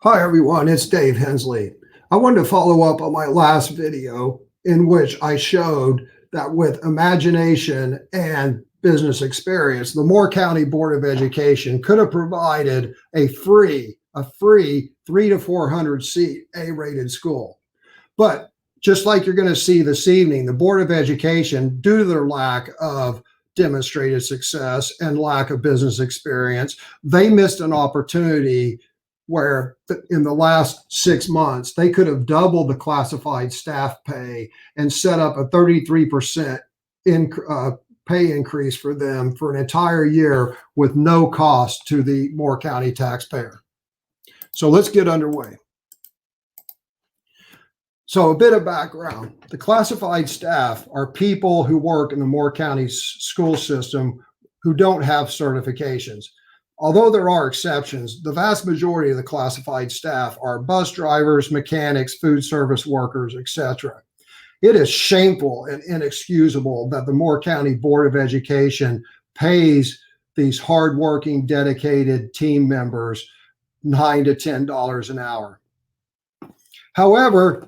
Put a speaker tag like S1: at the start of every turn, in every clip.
S1: Hi everyone, it's Dave Hensley. I wanted to follow up on my last video in which I showed that with imagination and business experience, the Moore County Board of Education could have provided a free 300 to 400 seat A-rated school. But just like you're going to see this evening, the Board of Education, due to their lack of demonstrated success and lack of business experience, they missed an opportunity where in the last 6 months, they could have doubled the classified staff pay and set up a 33% pay increase for them for an entire year with no cost to the Moore County taxpayer. So let's get underway. So a bit of background. The classified staff are people who work in the Moore County school system who don't have certifications. Although there are exceptions, the vast majority of the classified staff are bus drivers, mechanics, food service workers, etc. It is shameful and inexcusable that the Moore County Board of Education pays these hardworking, dedicated team members $9 to $10 an hour. However,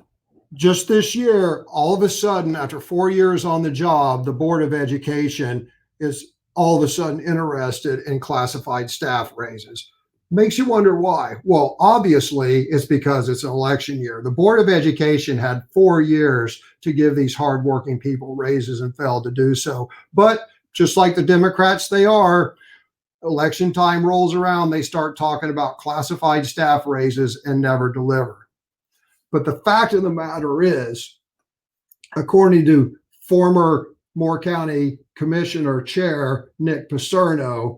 S1: just this year, all of a sudden, after 4 years on the job, the Board of Education is all of a sudden interested in classified staff raises. Makes you wonder why. Well, obviously, it's because it's an election year. The Board of Education had 4 years to give these hardworking people raises and failed to do so. But just like the Democrats they are, election time rolls around, they start talking about classified staff raises and never deliver. But the fact of the matter is, according to former Moore County Commissioner Chair Nick Paserno,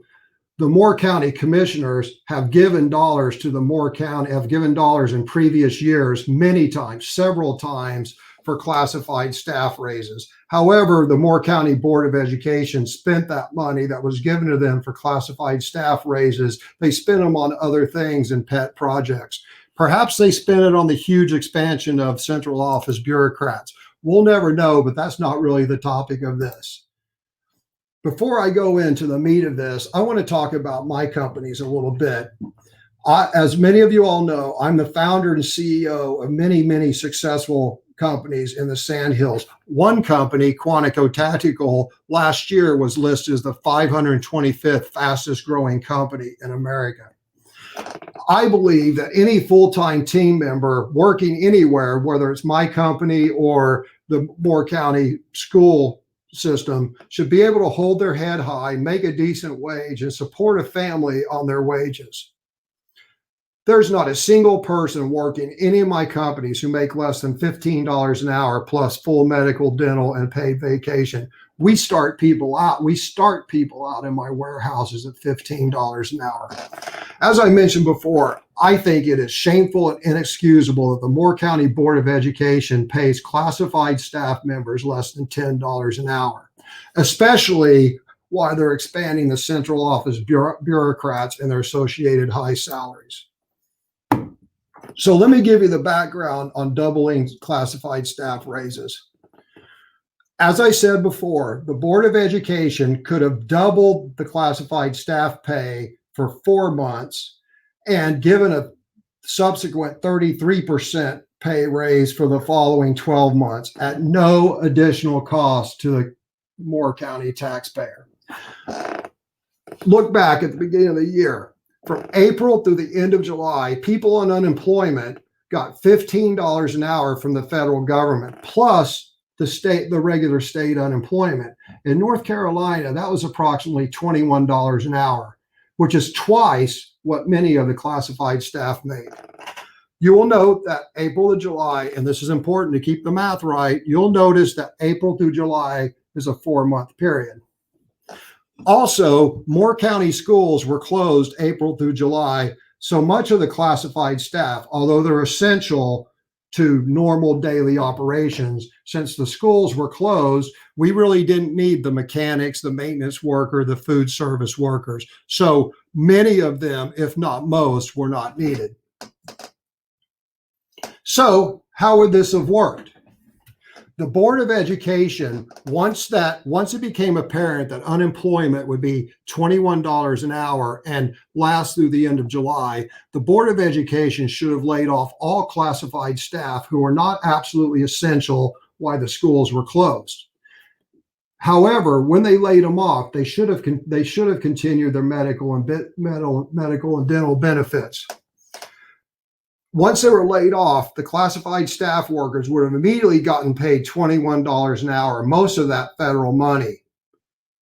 S1: the Moore County Commissioners have given dollars to the Moore County, have given dollars in previous years, many times, several times, for classified staff raises. However, the Moore County Board of Education spent that money that was given to them for classified staff raises. They spent them on other things and pet projects. Perhaps they spent it on the huge expansion of central office bureaucrats. We'll never know, but that's not really the topic of this. Before I go into the meat of this, I want to talk about my companies a little bit. As many of you all know, I'm the founder and CEO of many successful companies in the Sandhills. One company, Quantico Tactical, last year was listed as the 525th fastest growing company in America. I believe that any full-time team member working anywhere, whether it's my company or the Moore County school system, should be able to hold their head high, make a decent wage, and support a family on their wages. There's not a single person working any of my companies who make less than $15 an hour plus full medical, dental, and paid vacation. We start people out in my warehouses at $15 an hour. As I mentioned before, I think it is shameful and inexcusable that the Moore County Board of Education pays classified staff members less than $10 an hour, especially while they're expanding the central office bureaucrats and their associated high salaries. So let me give you the background on doubling classified staff raises. As I said before, the Board of Education could have doubled the classified staff pay for 4 months and given a subsequent 33% pay raise for the following 12 months at no additional cost to the Moore County taxpayer. Look back at the beginning of the year. From April through the end of July, people on unemployment got $15 an hour from the federal government, plus the regular state unemployment. In North Carolina, that was approximately $21 an hour, which is twice what many of the classified staff made. You will note that April to July, and this is important to keep the math right, you'll notice that April through July is a 4-month period. Also, Moore County schools were closed April through July, so much of the classified staff, although they're essential to normal daily operations, since the schools were closed, we really didn't need the mechanics, the maintenance worker, the food service workers. So many of them, if not most, were not needed. So how would this have worked? The Board of Education, once it became apparent that unemployment would be $21 an hour and last through the end of July, the Board of Education should have laid off all classified staff who were not absolutely essential while the schools were closed. However, when they laid them off, they should have continued their medical and dental benefits. Once they were laid off, the classified staff workers would have immediately gotten paid $21 an hour, most of that federal money.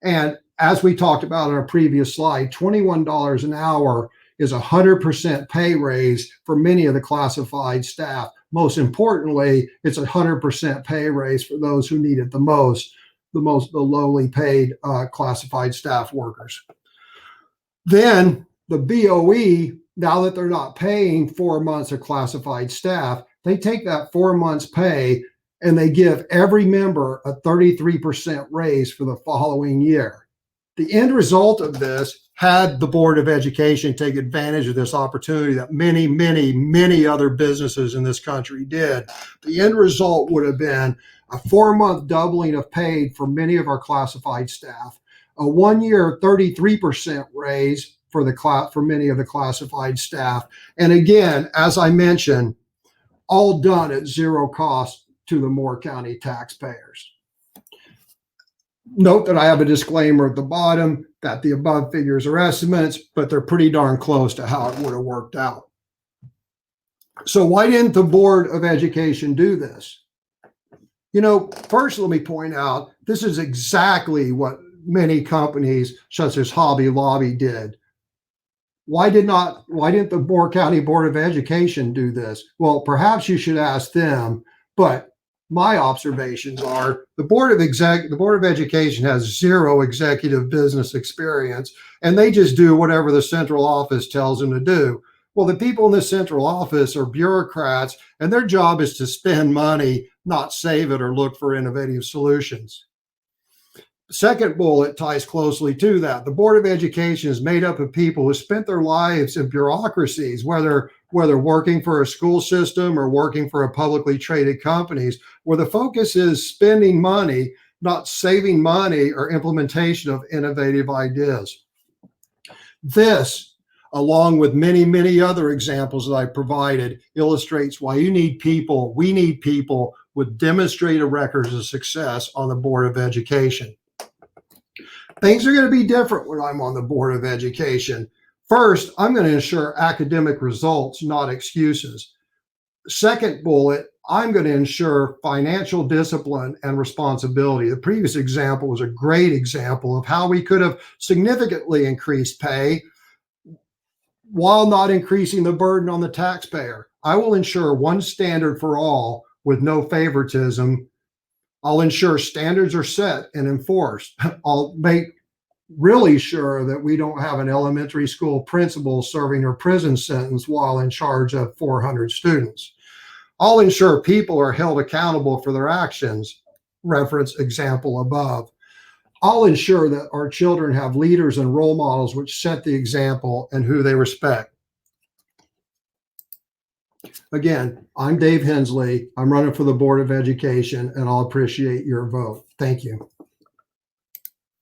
S1: And as we talked about in our previous slide, $21 an hour is 100% pay raise for many of the classified staff. Most importantly, it's 100% pay raise for those who need it the most, the lowly paid classified staff workers. Then the BOE, now that they're not paying 4 months of classified staff, they take that 4 months pay and they give every member a 33% raise for the following year. The end result of this, had the Board of Education take advantage of this opportunity that many, many, many other businesses in this country did, the end result would have been a 4-month doubling of pay for many of our classified staff, a 1-year 33% raise for many of the classified staff. And again, as I mentioned, all done at zero cost to the Moore County taxpayers. Note that I have a disclaimer at the bottom that the above figures are estimates, but they're pretty darn close to how it would have worked out. So why didn't the Board of Education do this? First, let me point out, this is exactly what many companies such as Hobby Lobby did. Why didn't the Moore County Board of Education do this? Well, perhaps you should ask them, but my observations are the Board of Education has zero executive business experience, and they just do whatever the central office tells them to do. Well, the people in the central office are bureaucrats, and their job is to spend money, not save it or look for innovative solutions. Second bullet ties closely to that. The Board of Education is made up of people who spent their lives in bureaucracies, whether working for a school system or working for a publicly traded companies, where the focus is spending money, not saving money or implementation of innovative ideas. This, along with many, many other examples that I provided, illustrates why we need people with demonstrated records of success on the Board of Education. Things are going to be different when I'm on the Board of Education. First, I'm going to ensure academic results, not excuses. Second bullet, I'm going to ensure financial discipline and responsibility. The previous example was a great example of how we could have significantly increased pay while not increasing the burden on the taxpayer. I will ensure one standard for all with no favoritism. I'll ensure standards are set and enforced. I'll make really sure that we don't have an elementary school principal serving her prison sentence while in charge of 400 students. I'll ensure people are held accountable for their actions. Reference example above. I'll ensure that our children have leaders and role models which set the example and who they respect. Again, I'm Dave Hensley. I'm running for the Board of Education, and I'll appreciate your vote. Thank you.